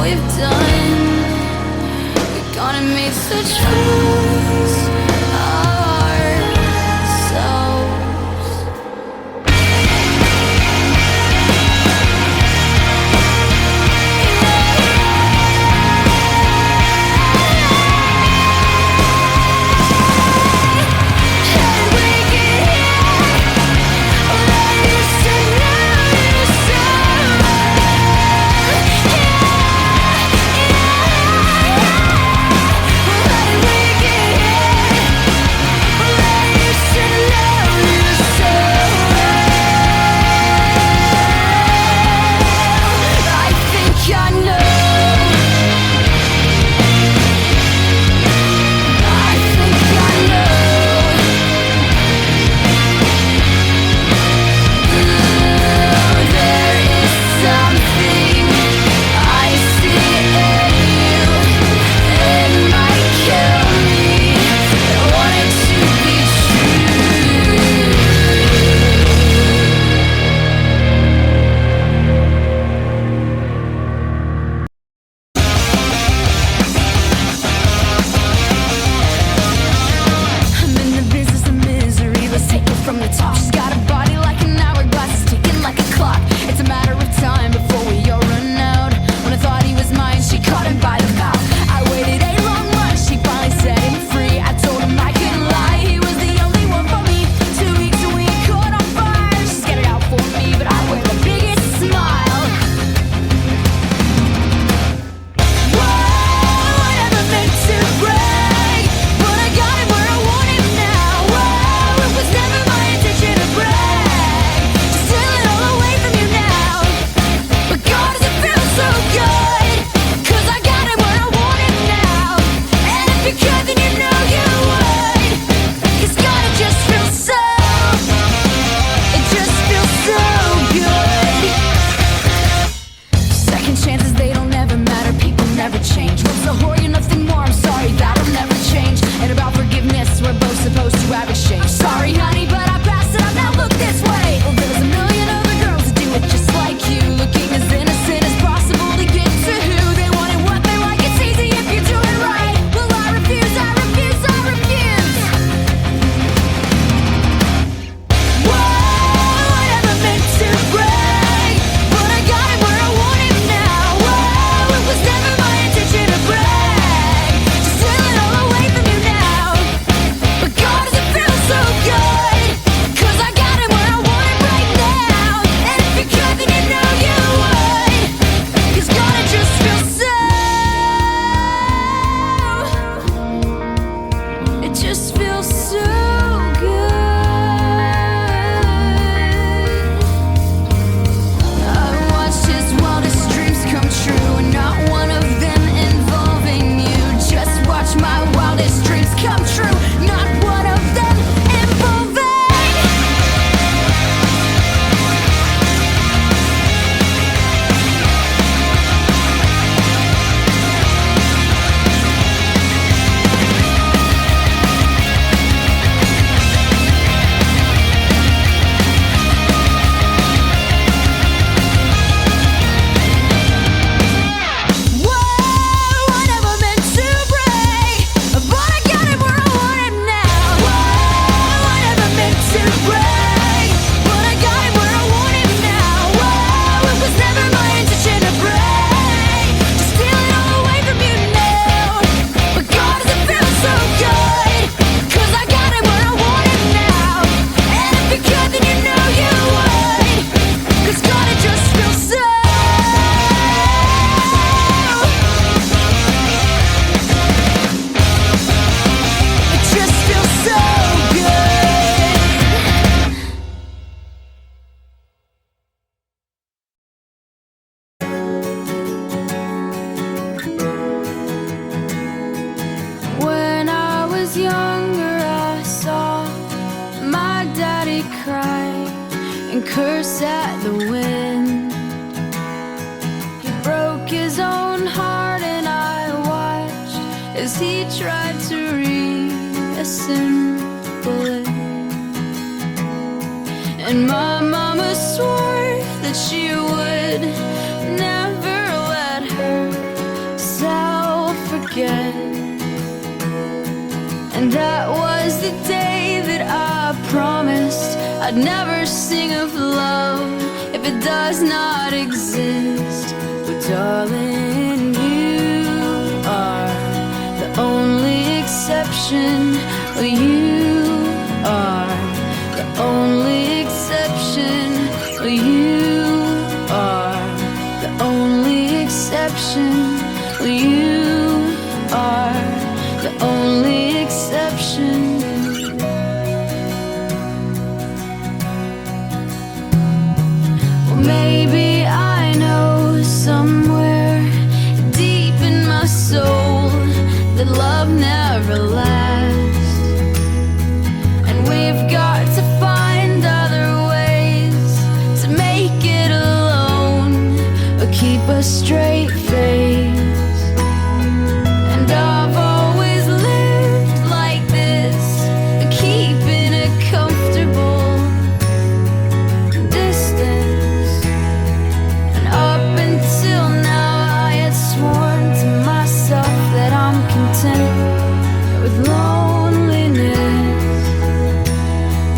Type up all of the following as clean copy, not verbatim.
we've done. We're gonna make such fools of ourselves. curse at the wind. He broke his own heart and I watched as he tried to reassemble it. And my mama swore that she would never let her And that was the day that I promised I'd never sing of love if it does not exist. But darling, you are the only exception. Well, you are the only exception. Well, you are the only exception. Well, you are the only exception. Well, maybe I know somewhere deep in my soul that love never lasts, and we've got to find other ways to make it alone or keep a straight face. And I've always lived like this, keeping a comfortable distance. And up until now I had sworn to myself that I'm content with loneliness,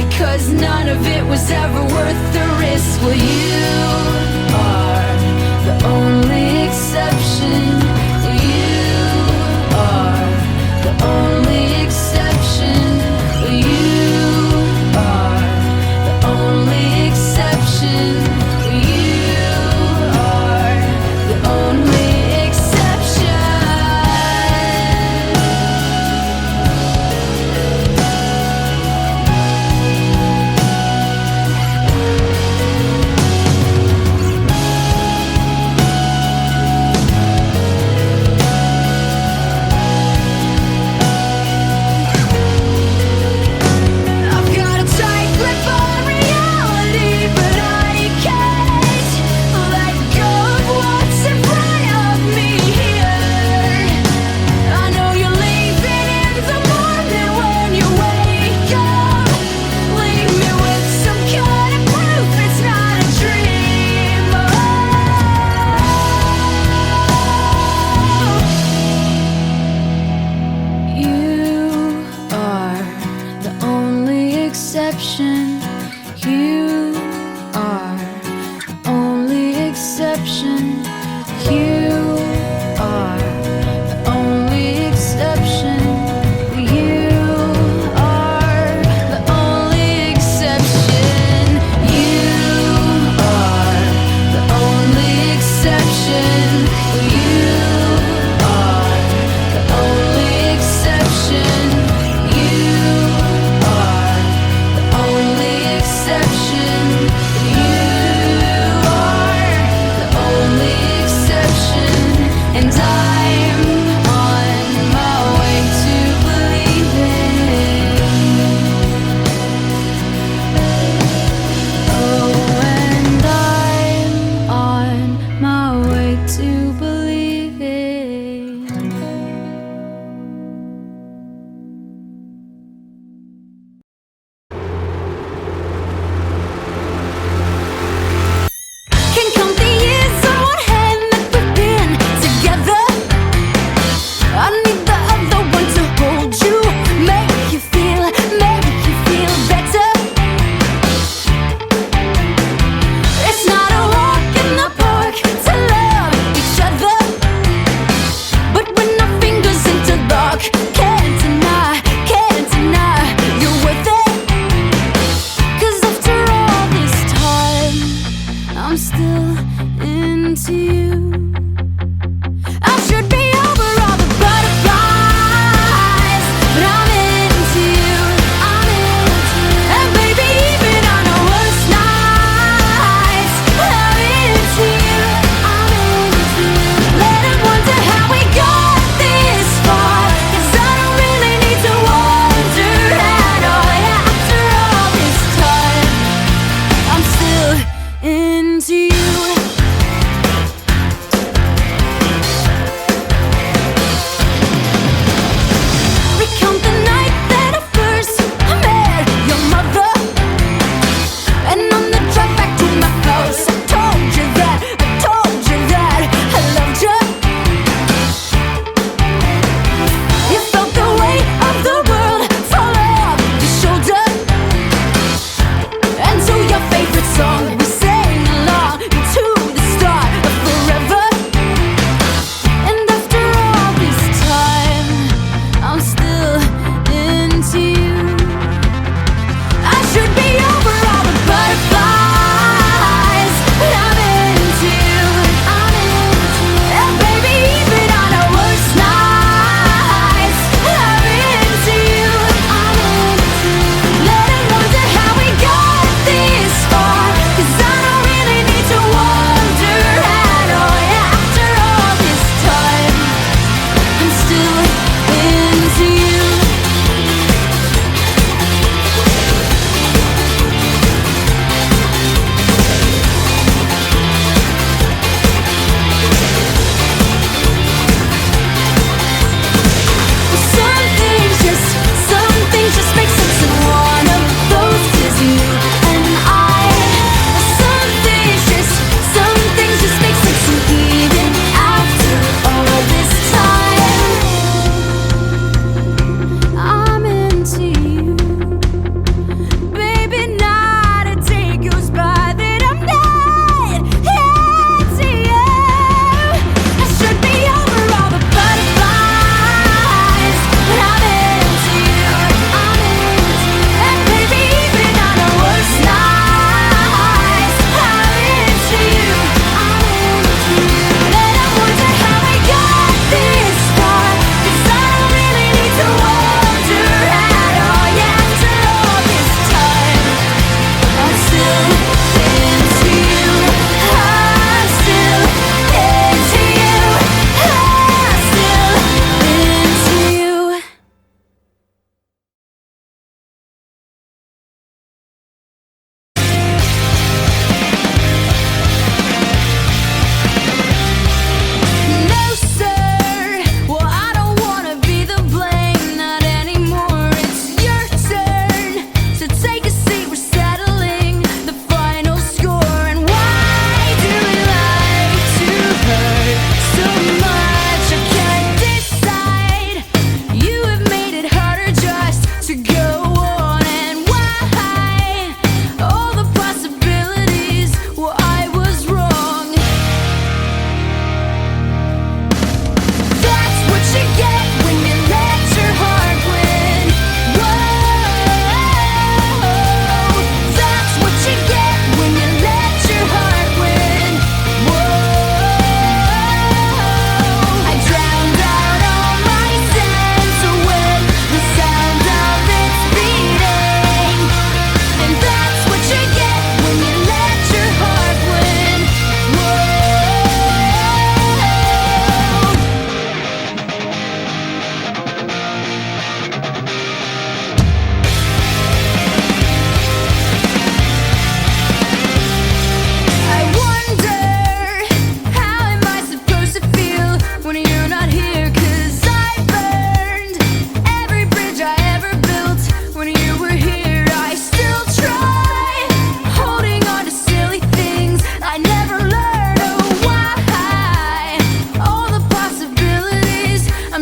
because none of it was ever worth the risk. Well, you are the only exception. You are the only exception. You are the only exception. You are the only exception.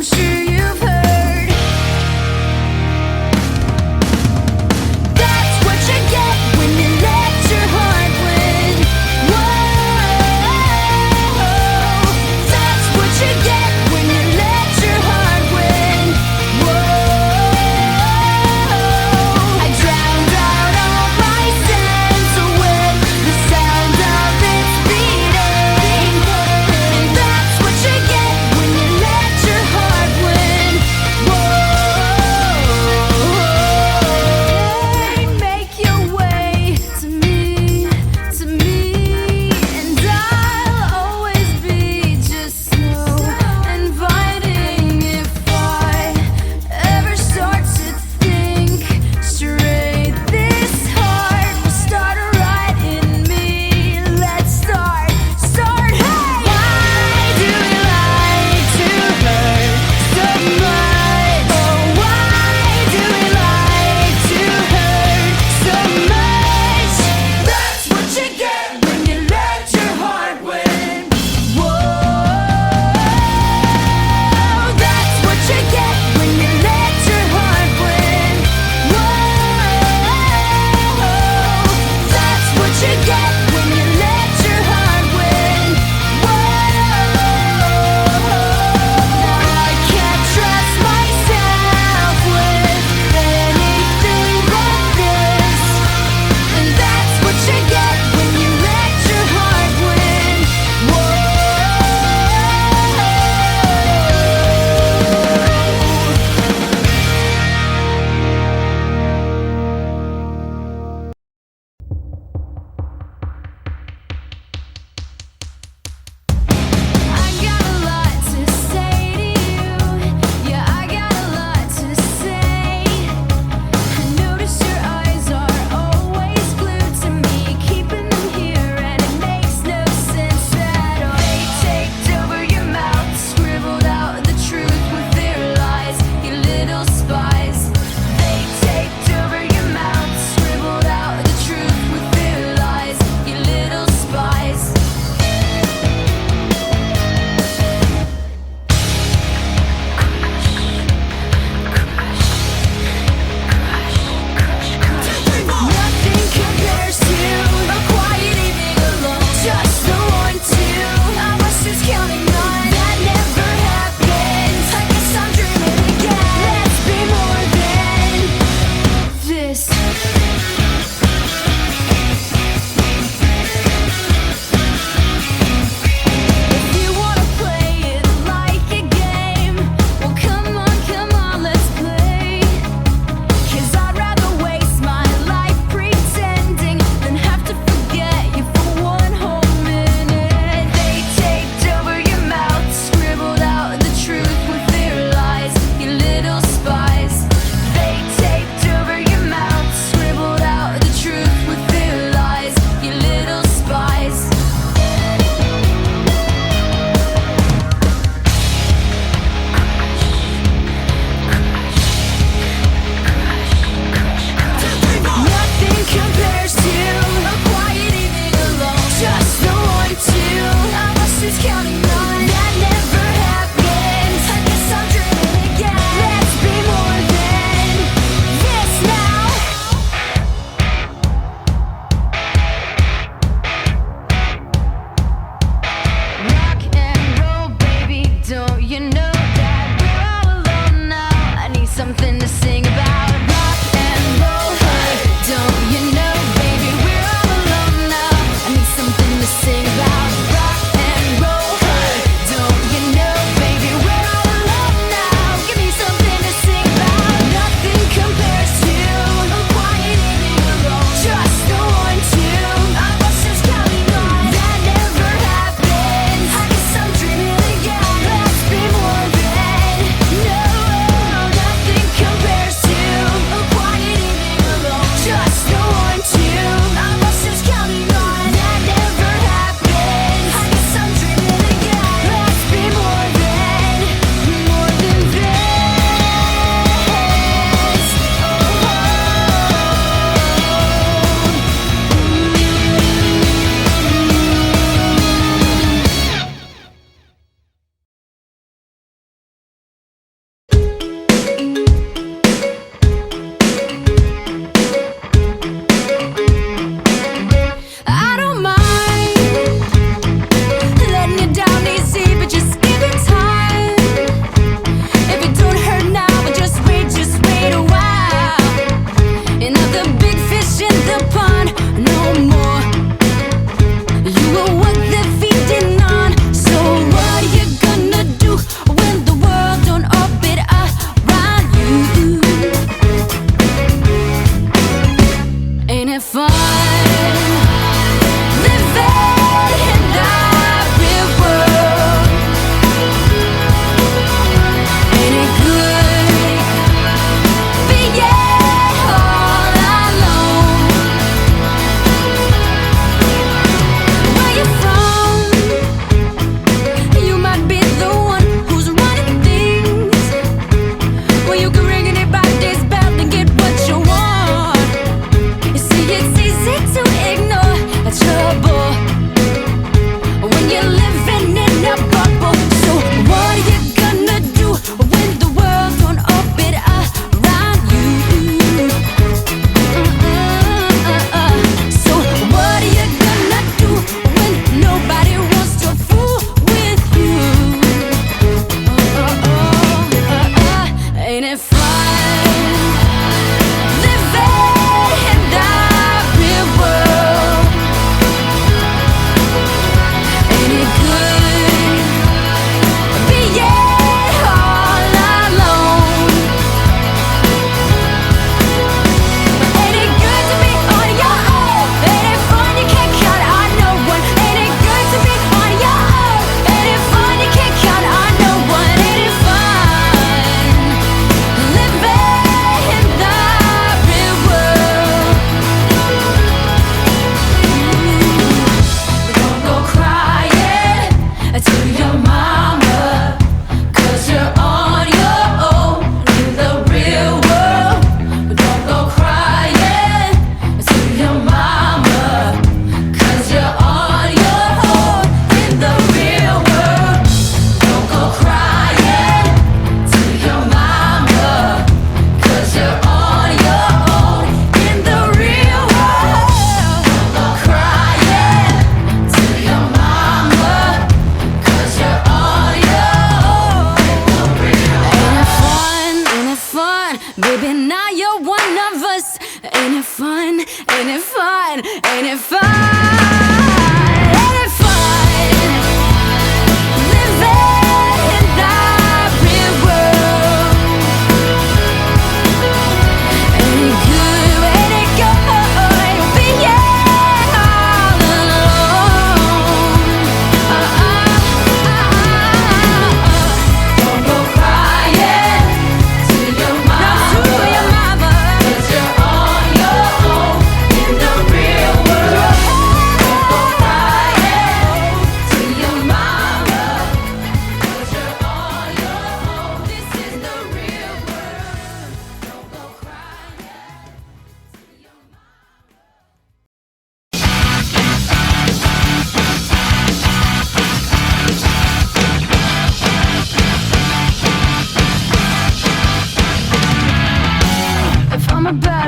sure you've heard. That's what you get when you let your heart win. Whoa, that's what you get when you let your heart win. Whoa, I drowned out all my sense with the sound of its beating. That's what you get when you let your heart win.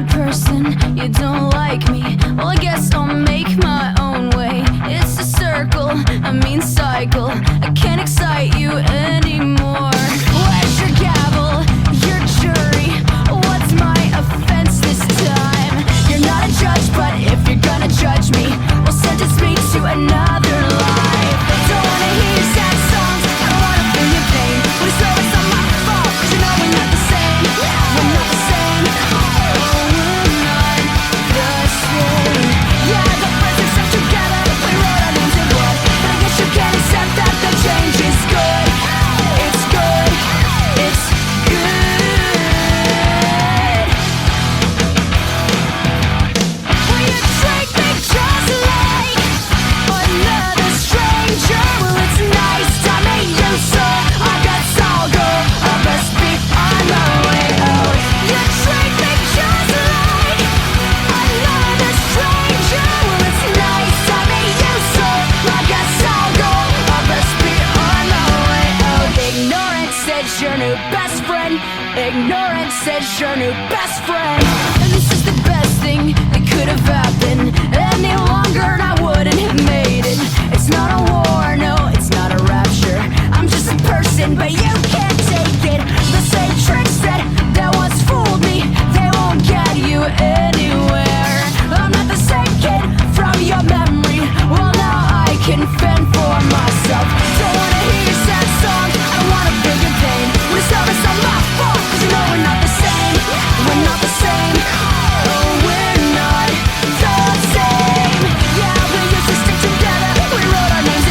bad person, you don't like me. Well, I guess I'll make my own way. It's a circle, a mean cycle. I can't excite you anymore. Where's your gavel, your jury? What's my offense this time? You're not a judge, but if you're gonna judge me, well, sentence me to another life. Don't wanna hear your sad songs, I don't wanna feel your pain. But it's always not my fault, 'cause you know we're not the same. We're not the same. Oh, we're not the same. Yeah, the first we stuck together, we wrote our names in blood. But I guess you can't accept that the change is good. It's good. It's good. Will you treat me just like another stranger? Well, it's nice to meet you, so I guess I'll go. I best be on my way out. You treat me just like another stranger. Well, it's nice to meet you, so I guess I'll go. I best be on my way out. Ignorance says your new best friend. Ignorance says your new best friend. And this is the best thing that could have happened. Any longer and I wouldn't have made it. It's not a war, no, it's not a rapture. I'm just a person, but you can't take it. The same tricks that once fooled me, they won't get you anywhere. I'm not the same kid from your memory. Well, now I can fend for myself. Don't wanna hear your sad songs, I don't wanna feel your pain. But it's always not my fault, 'cause you know we're not the same. We're not the same. Oh, we're not the same. Yeah, we used to stick together, we wrote our names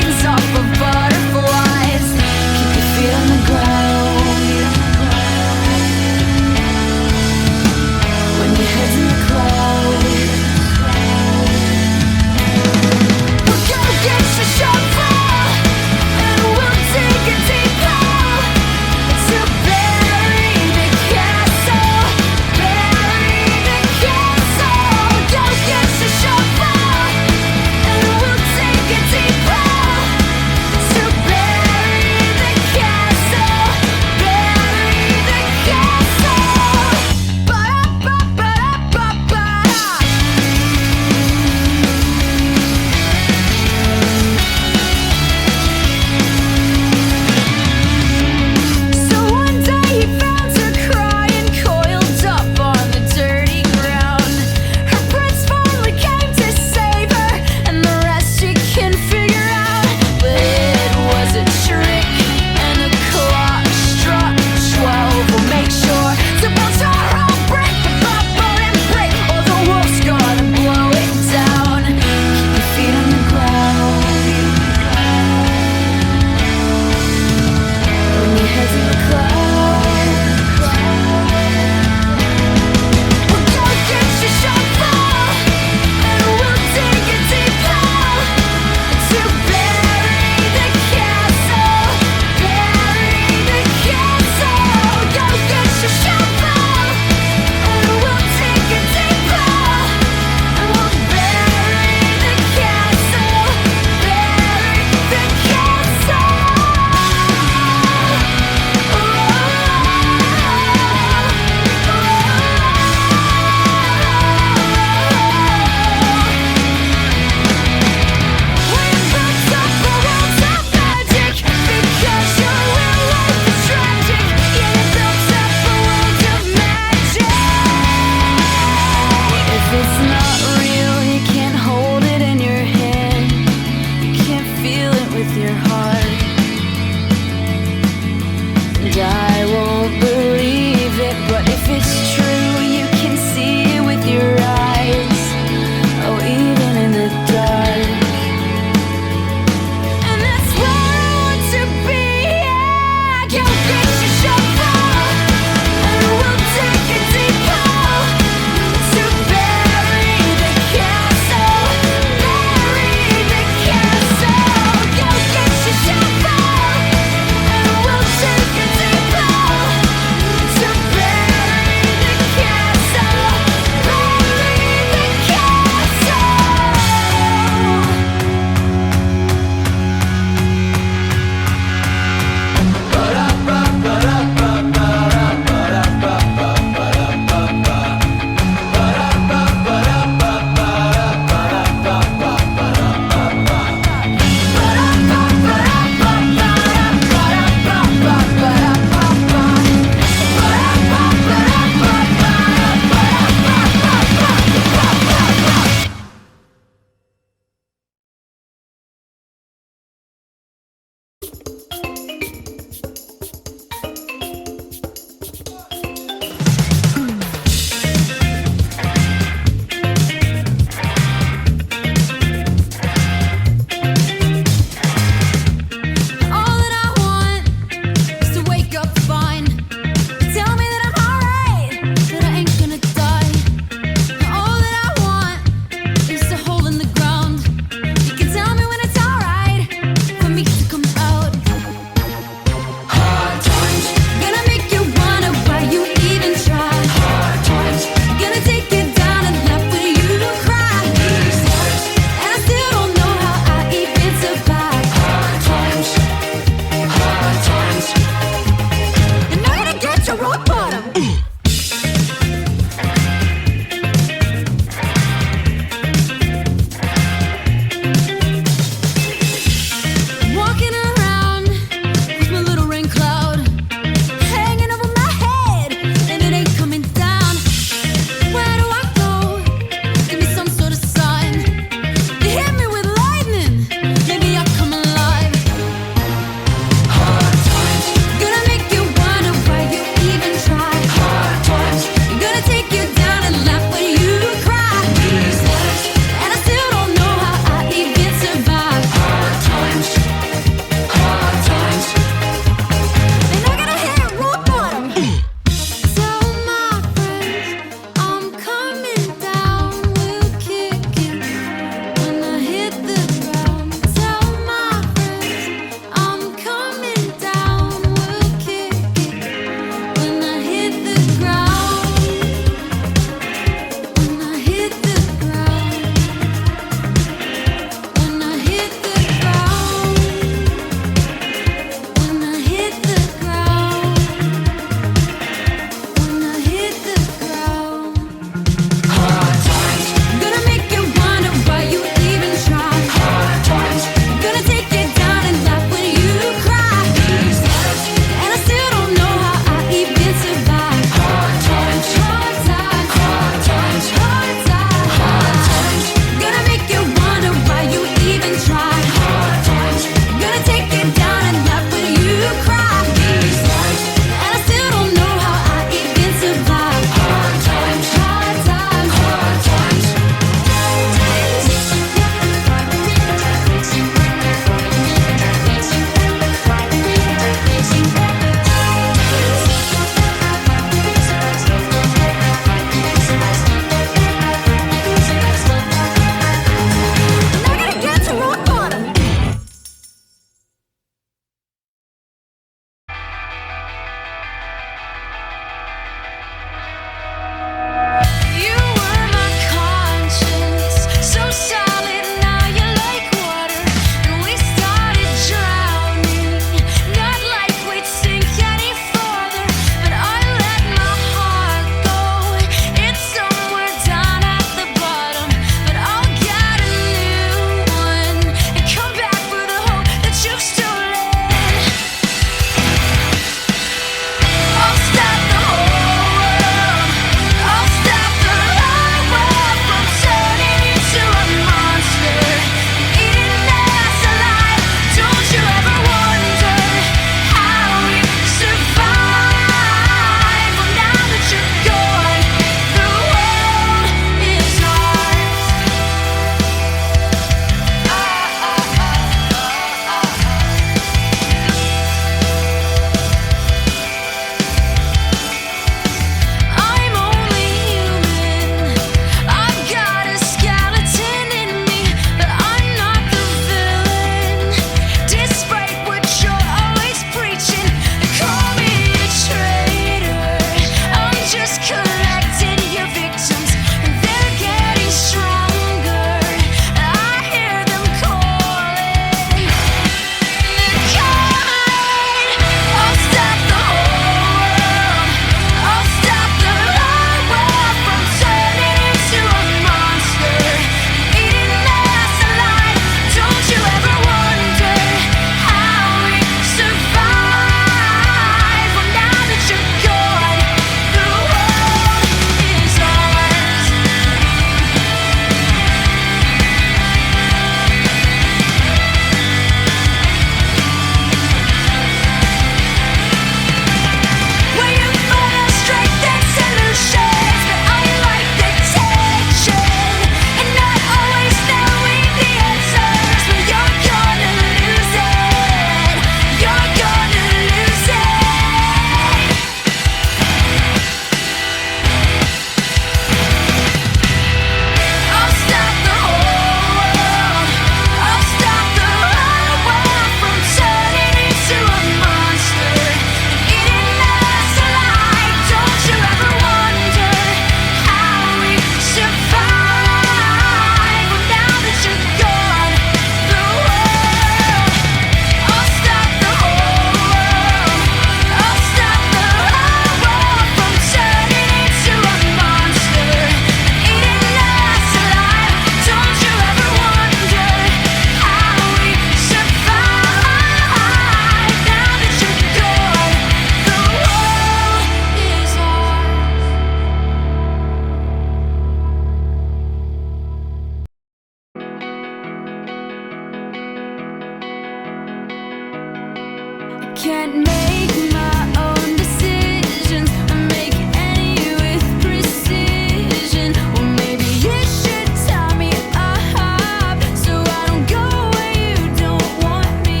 can't make my own decisions or make any with precision. Or maybe you should tie me up so I don't go where you don't want me.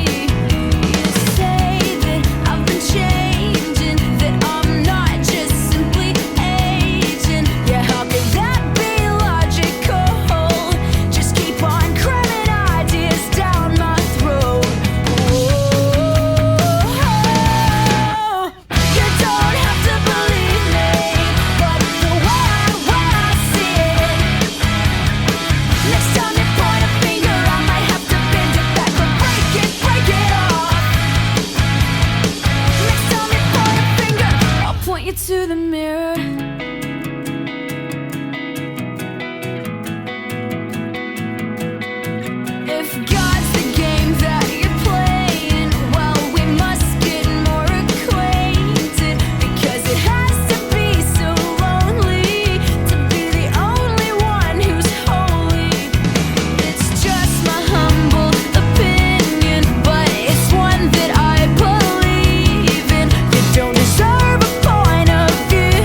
You say that I've been changing, that I'm not just simply aging. Yeah, how could that be logical? Just keep on cramming ideas down my throat. You don't have to believe me, but the way I see it. Next time you point a finger, I might have to bend it back or break it off. Next time you point a finger, I'll point you to the mirror. If God's the game that you're playing, well, we must get more acquainted, because it has to be so lonely to be the only one who's holy. It's just my humble opinion, but it's one that I believe in. You don't deserve a point of view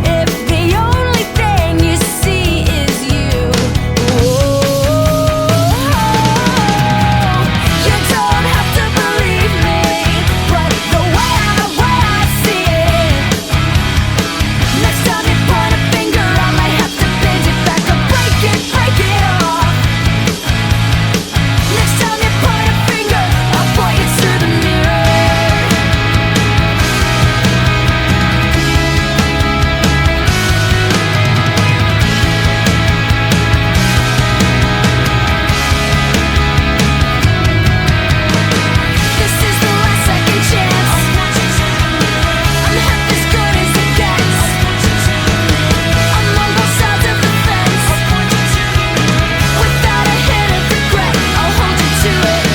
if the only thing you see is you. You don't have to believe me, but the way I see it. Next time you point a finger, I might have to bend it back or break it off. Next time you point a finger, I'll point you to the mirror. This is the last second chance. I'm half as good as it gets. I'm on both sides of the fence. Without a hint of regret, I'll hold you to it.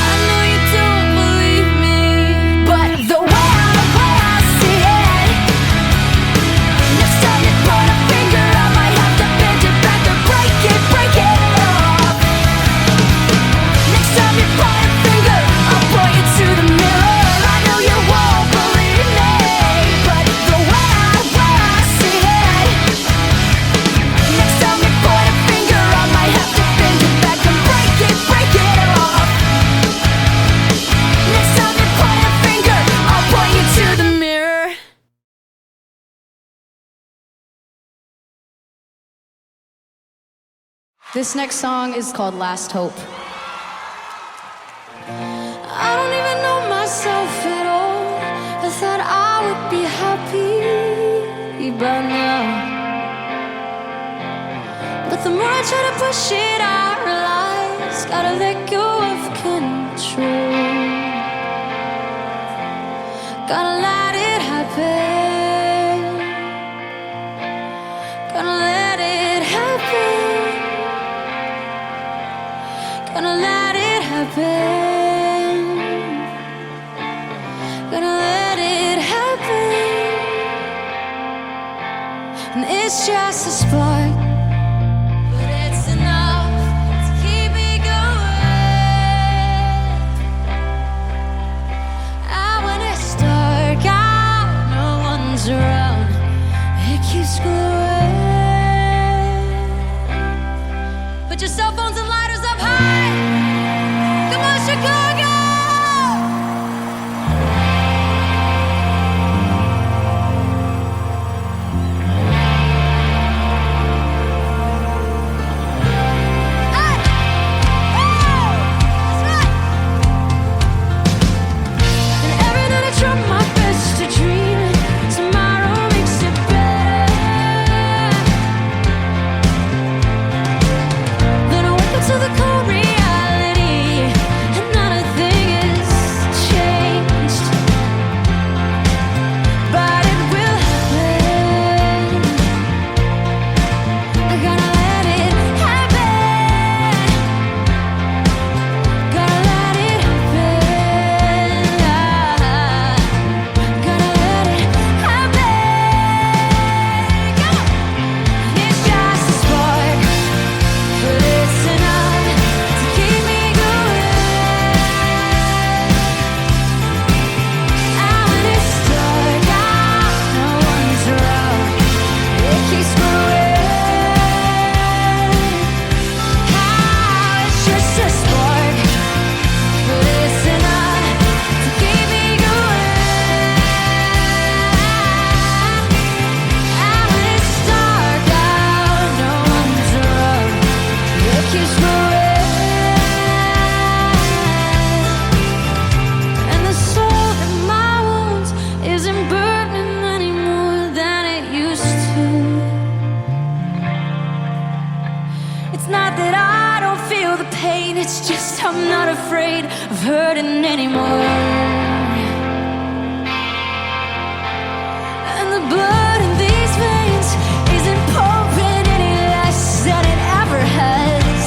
I know you don't believe me, but the way I see it. Next time you point a finger, I might have to bend it back or break it off. Next time you point a finger, I'll point you to the mirror. I know you won't believe me, but the way I see it. Next time you point a finger, I might have to bend it back and break it off. Next time you point a finger, I'll point you to the mirror. This next song is called Last Hope. I don't even know myself at all. I thought I would be happy by now, but the more I try to push it, I realize gotta let go of control. Gotta let it happen. Gotta let it happen. Gonna let it happen. Gonna let it happen. And it's just a spark, but it's enough to keep me going. And when it's dark out, no one's around, it keeps glowing. Put your cell phones and lighters up high. Come on, Chicago! pain. It's just I'm not afraid of hurting anymore. And the blood in these veins isn't pumping any less than it ever has.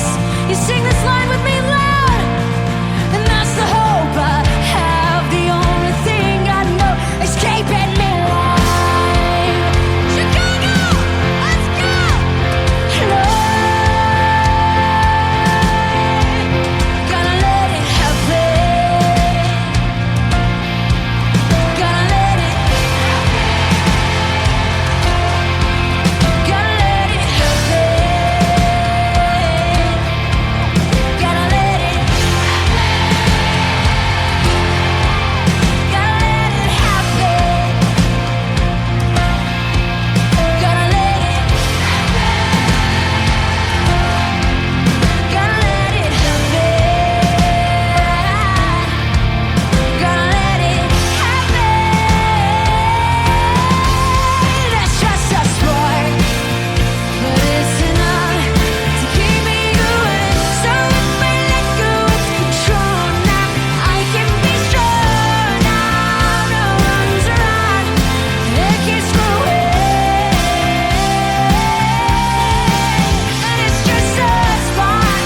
You sing this line with me loud, and that's the hope I have. The only thing I know is keeping me alive. Chicago, let's go! Gonna let it happen. Gonna let it happen. Gotta let it happen. Gotta let it happen. Gotta let it happen. Gotta let it happen. Gotta let it happen. Gotta let it happen. That's just a spark, but it's enough to keep me going. So if I let go of control now, I can be strong. Now no one's around, it keeps growing. And it's just a spark,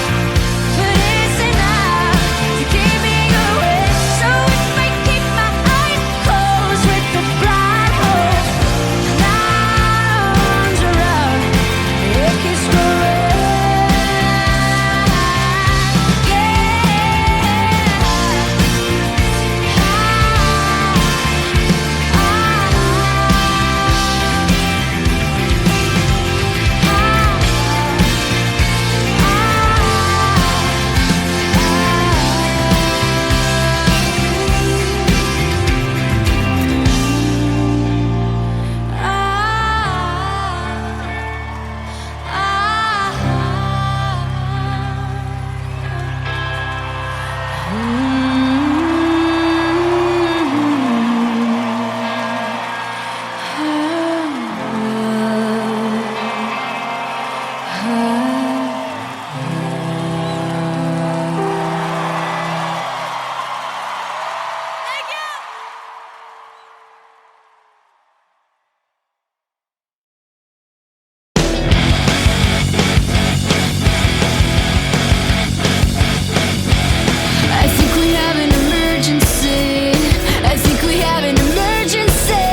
but it's enough to keep me going. So if I keep my eyes closed with the blind hope, now no one's around, it keeps growing. I think we have an emergency. I think we have an emergency.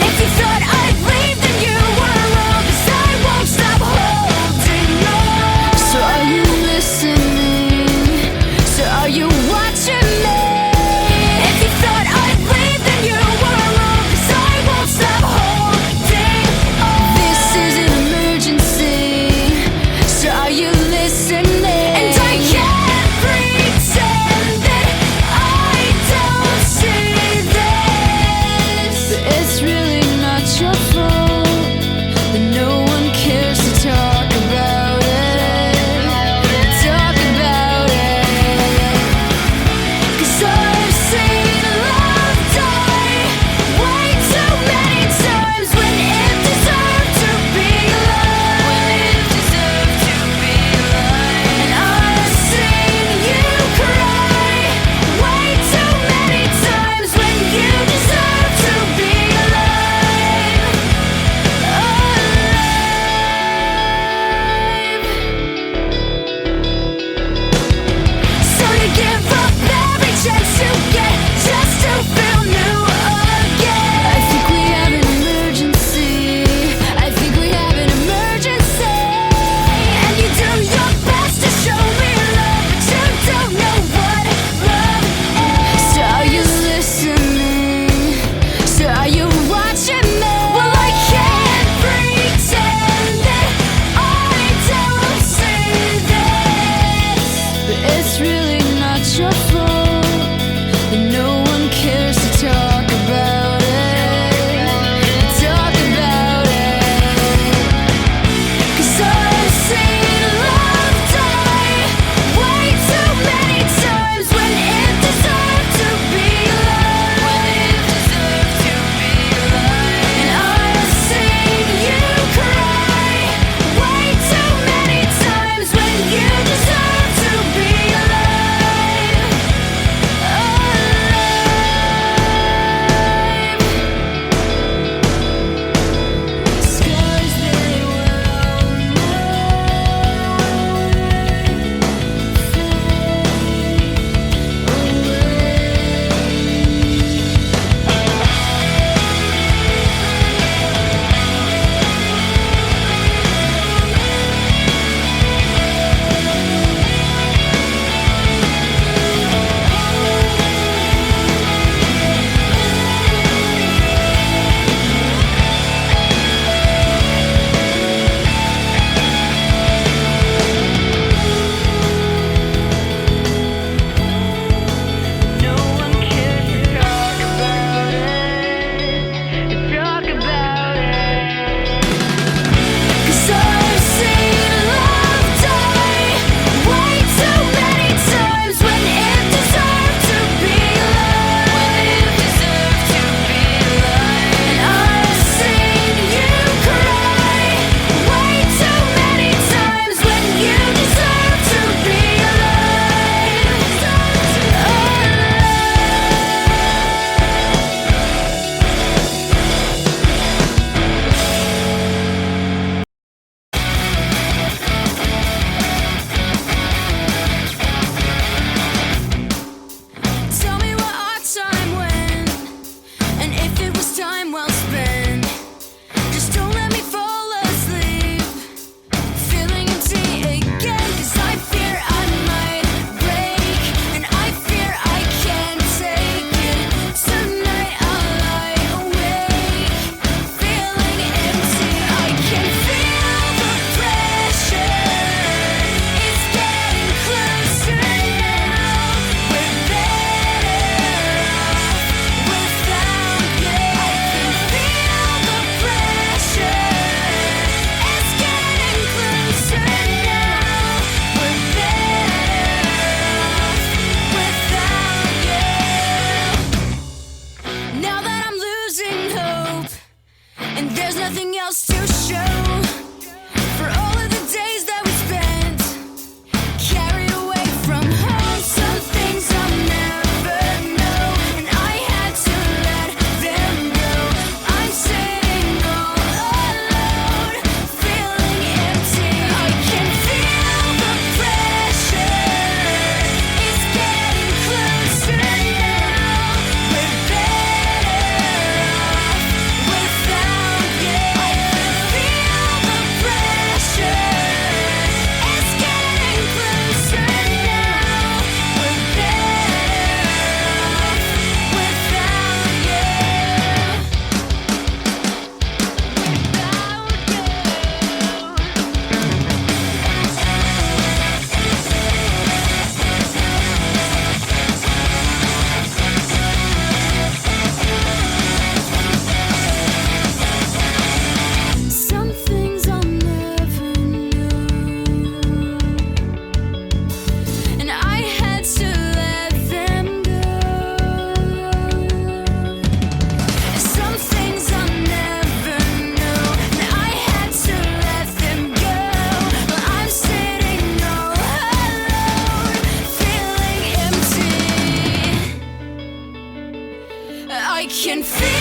If you thought I'd leave, then you were wrong, 'cause I won't stop holding on. So are you listening? So are you watching me? If you thought I'd leave, then you were wrong, 'cause I won't stop holding on. This is an emergency. So are you listening? And I can't pretend that I don't see this. But it's really not your fault that no one cares to talk about it. Talk about it. 'Cause I've seen love die way too many times when it deserved to be alive. And I've seen you cry way too many times when you deserve to be alive. So you give up every chance you get just to feel new again. I think we have an emergency. I think we have an emergency. And you do your best to show me love, but you don't know what love is. So are you listening? So are you watching me? Well, I can't pretend that I don't see this. But it's really not your fault that no one cares to talk about it. Talk about it. 'Cause I've seen love die way too many times when it deserved to be alive. And I've seen you cry way too many times when you deserve to be can feel